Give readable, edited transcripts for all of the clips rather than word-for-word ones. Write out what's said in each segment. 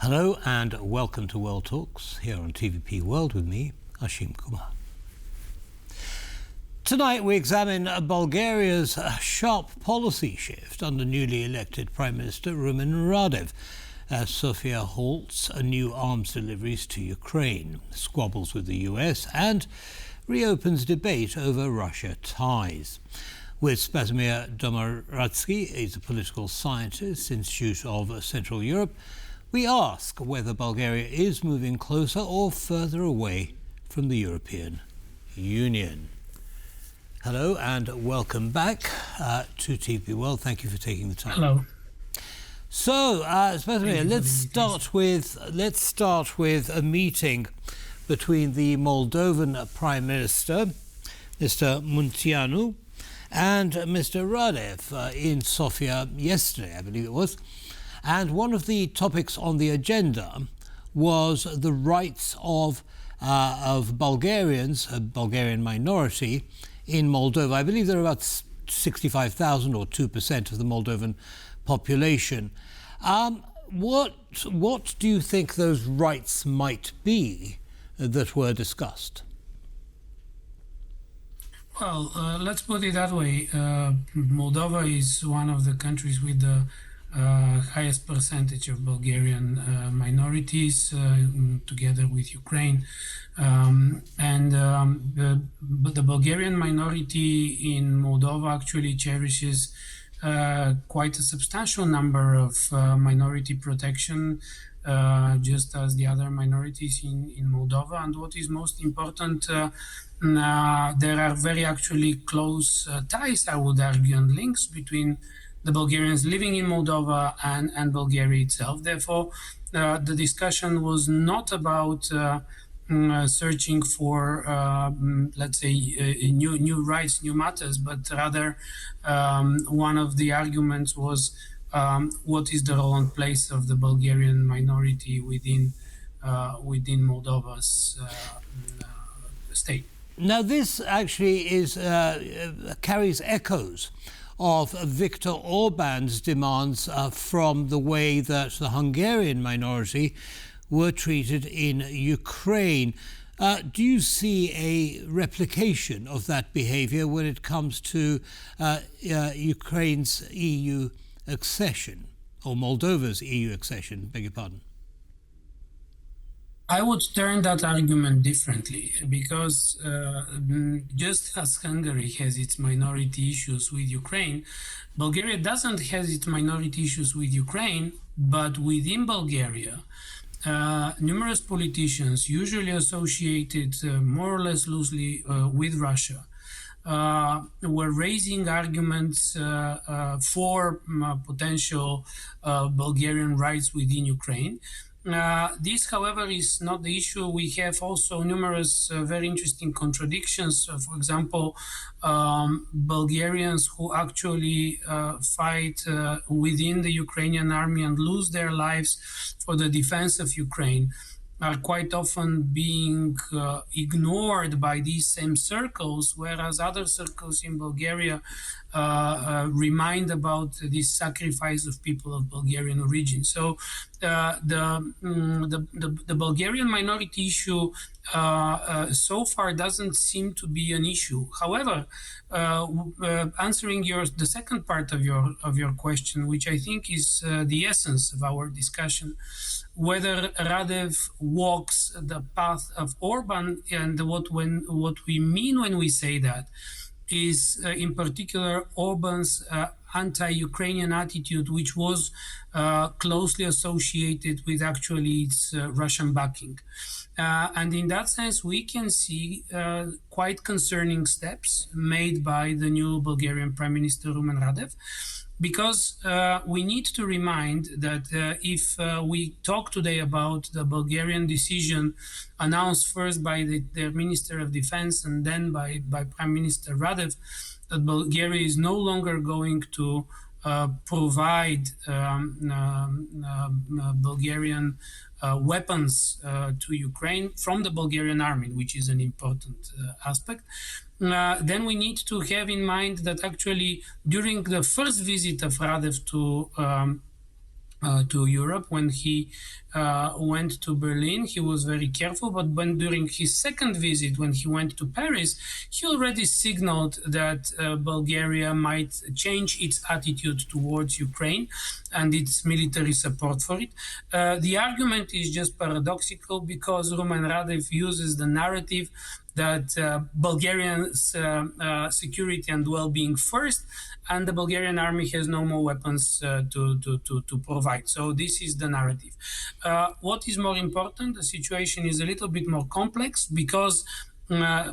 Hello and welcome to World Talks here on TVP World with me, Ashim Kumar. Tonight we examine Bulgaria's sharp policy shift under newly elected Prime Minister Rumen Radev as Sofia halts new arms deliveries to Ukraine, squabbles with the US and reopens debate over Russia ties. With Spasimir Domaradzki, he's a political scientist, Institute of Central Europe, we ask whether Bulgaria is moving closer or further away from the European Union. Hello and welcome back to TVP World. Thank you for taking the time. Hello. So, Spasimir, let's start with a meeting between the Moldovan Prime Minister, Mr. Munteanu, and Mr. Radev in Sofia yesterday, I believe it was. And one of the topics on the agenda was the rights of Bulgarians, a Bulgarian minority, in Moldova. I believe there are about 65,000 or 2% of the Moldovan population. What do you think those rights might be that were discussed? Well, let's put it that way. Moldova is one of the countries with the highest percentage of Bulgarian minorities, together with Ukraine. The Bulgarian minority in Moldova actually cherishes quite a substantial number of minority protection, just as the other minorities in Moldova. And what is most important, there are very actually close ties, I would argue, and links between the Bulgarians living in Moldova and Bulgaria itself. Therefore, the discussion was not about searching for, let's say, new rights, new matters, but rather one of the arguments was what is the role and place of the Bulgarian minority within Moldova's state. Now, this actually carries echoes of Viktor Orbán's demands from the way that the Hungarian minority were treated in Ukraine. Do you see a replication of that behaviour when it comes to Ukraine's EU accession, or Moldova's EU accession, beg your pardon? I would turn that argument differently, because just as Hungary has its minority issues with Ukraine, Bulgaria doesn't have its minority issues with Ukraine, but within Bulgaria, numerous politicians, usually associated more or less loosely with Russia, were raising arguments for potential Bulgarian rights within Ukraine. This, however, is not the issue. We have also numerous very interesting contradictions. For example, Bulgarians who actually fight within the Ukrainian army and lose their lives for the defense of Ukraine are quite often being ignored by these same circles, whereas other circles in Bulgaria remind about this sacrifice of people of Bulgarian origin. So the Bulgarian minority issue so far doesn't seem to be an issue. However, answering the second part of your question, which I think is the essence of our discussion, whether Radev walks the path of Orbán, and what we mean when we say that is in particular Orbán's anti-Ukrainian attitude, which was closely associated with actually its Russian backing. And in that sense, we can see quite concerning steps made by the new Bulgarian Prime Minister Rumen Radev, because we need to remind that if we talk today about the Bulgarian decision announced first by their Minister of Defense and then by Prime Minister Radev, that Bulgaria is no longer going to provide Bulgarian weapons to Ukraine from the Bulgarian army, which is an important aspect. Then we need to have in mind that actually during the first visit of Radev to Europe. When he went to Berlin, he was very careful. But when during his second visit, when he went to Paris, he already signaled that Bulgaria might change its attitude towards Ukraine and its military support for it. The argument is just paradoxical because Rumen Radev uses the narrative that Bulgarians' security and well-being first, and the Bulgarian army has no more weapons to provide. So this is the narrative. What is more important, the situation is a little bit more complex because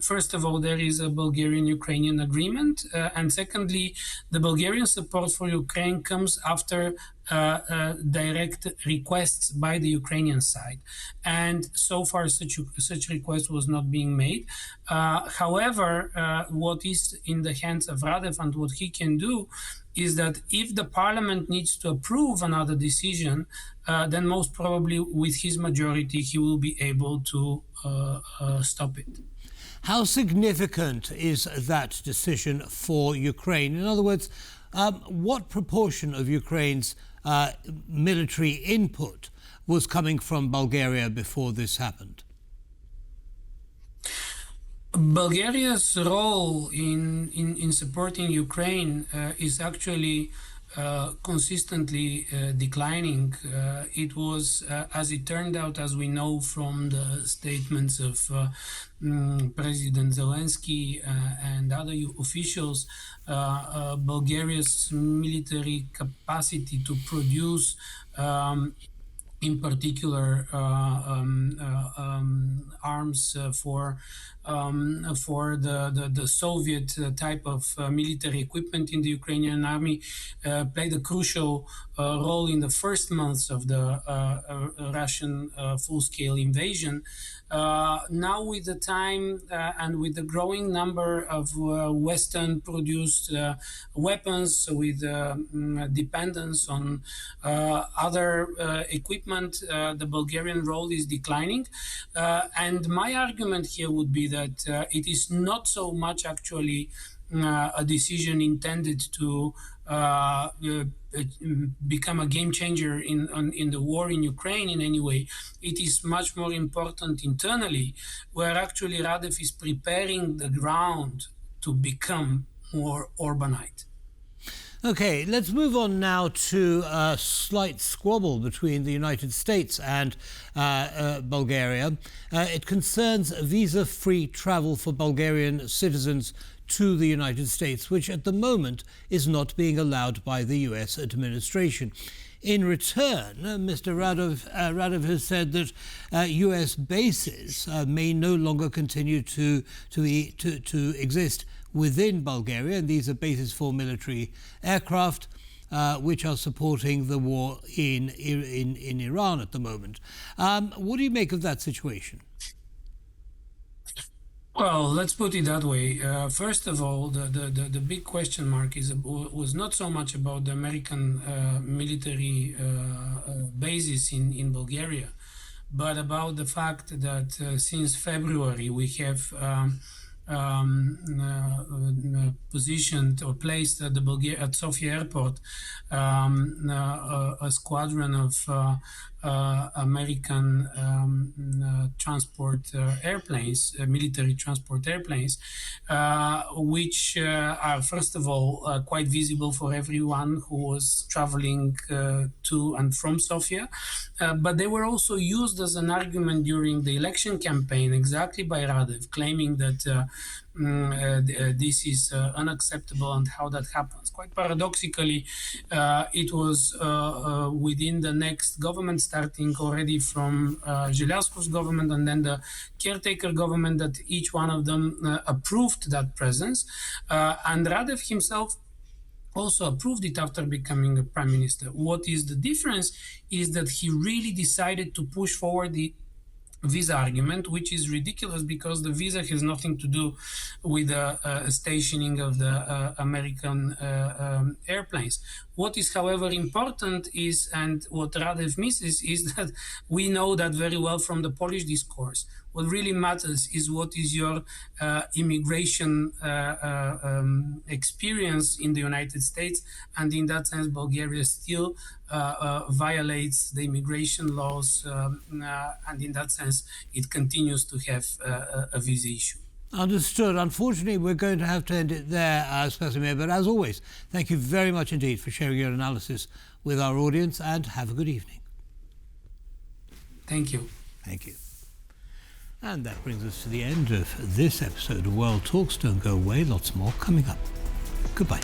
first of all, there is a Bulgarian-Ukrainian agreement, and secondly, the Bulgarian support for Ukraine comes after direct requests by the Ukrainian side, and so far such request was not being made. However, what is in the hands of Radev and what he can do is that if the parliament needs to approve another decision, then most probably with his majority he will be able to stop it. How significant is that decision for Ukraine? In other words, what proportion of Ukraine's military input was coming from Bulgaria before this happened? Bulgaria's role in supporting Ukraine is actually consistently declining. It was, as it turned out, as we know from the statements of President Zelensky and other officials, Bulgaria's military capacity to produce in particular arms for the Soviet type of military equipment in the Ukrainian army played a crucial role in the first months of the Russian full-scale invasion. Now with the time and with the growing number of Western-produced weapons, with dependence on other equipment, the Bulgarian role is declining. And my argument here would be that it is not so much actually a decision intended to become a game changer in the war in Ukraine in any way. It is much more important internally, where actually Radev is preparing the ground to become more Orbanite. Okay, let's move on now to a slight squabble between the United States and Bulgaria. It concerns visa-free travel for Bulgarian citizens to the United States, which at the moment is not being allowed by the US administration. In return, Mr. Radev has said that US bases may no longer continue to exist within Bulgaria, and these are bases for military aircraft, which are supporting the war in Iran at the moment. What do you make of that situation? Well, let's put it that way. First of all, the big question mark was not so much about the American military bases in Bulgaria, but about the fact that since February we have positioned or placed at at Sofia airport a squadron of American transport airplanes, military transport airplanes, which are first of all quite visible for everyone who was traveling to and from Sofia, but they were also used as an argument during the election campaign exactly by Radev, claiming that this is unacceptable and how that happens. Quite paradoxically, it was within the next government, starting already from Zhelesko's government and then the caretaker government, that each one of them approved that presence. And Radev himself also approved it after becoming a prime minister. What is the difference is that he really decided to push forward the visa argument, which is ridiculous because the visa has nothing to do with the stationing of the American airplanes. What is, however, important is, and what Radev misses, is that we know that very well from the Polish discourse. What really matters is what is your immigration experience in the United States, and in that sense, Bulgaria still violates the immigration laws, and in that sense, it continues to have a visa issue. Understood. Unfortunately, we're going to have to end it there, Spasimir. But as always, thank you very much indeed for sharing your analysis with our audience, and have a good evening. Thank you. Thank you. And that brings us to the end of this episode of World Talks. Don't go away, lots more coming up. Goodbye.